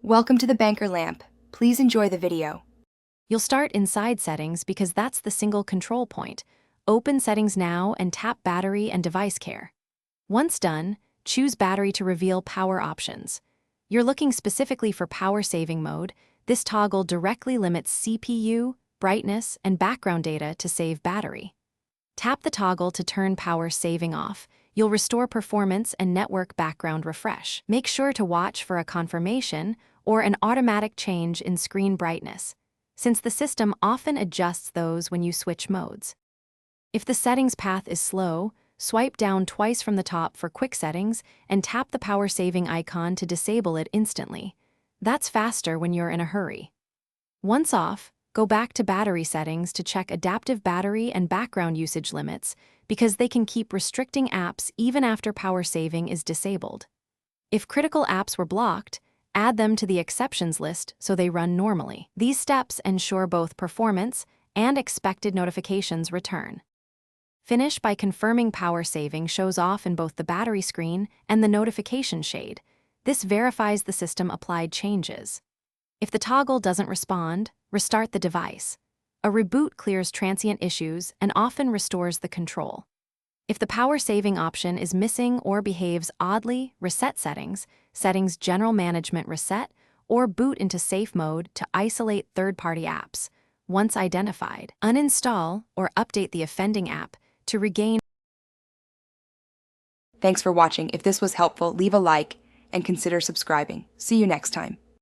Welcome to the Banker Lamp. Please enjoy the video. You'll start inside Settings because that's the single control point. Open Settings now and tap Battery and Device Care. Once done, choose Battery to reveal power options. You're looking specifically for power saving mode. This toggle directly limits CPU, brightness, and background data to save battery. Tap the toggle to turn power saving off. You'll restore performance and network background refresh. Make sure to watch for a confirmation or an automatic change in screen brightness, since the system often adjusts those when you switch modes. If the settings path is slow, swipe down twice from the top for quick settings and tap the power saving icon to disable it instantly. That's faster when you're in a hurry. Once off, go back to battery settings to check adaptive battery and background usage limits because they can keep restricting apps even after power saving is disabled. If critical apps were blocked, add them to the exceptions list so they run normally. These steps ensure both performance and expected notifications return. Finish by confirming power saving shows off in both the battery screen and the notification shade. This verifies the system applied changes. If the toggle doesn't respond, restart the device. A reboot clears transient issues and often restores the control. If the power saving option is missing or behaves oddly, reset settings, Settings General Management Reset, or boot into safe mode to isolate third-party apps. Once identified, uninstall or update the offending app to regain. Thanks for watching. If this was helpful, leave a like and consider subscribing. See you next time.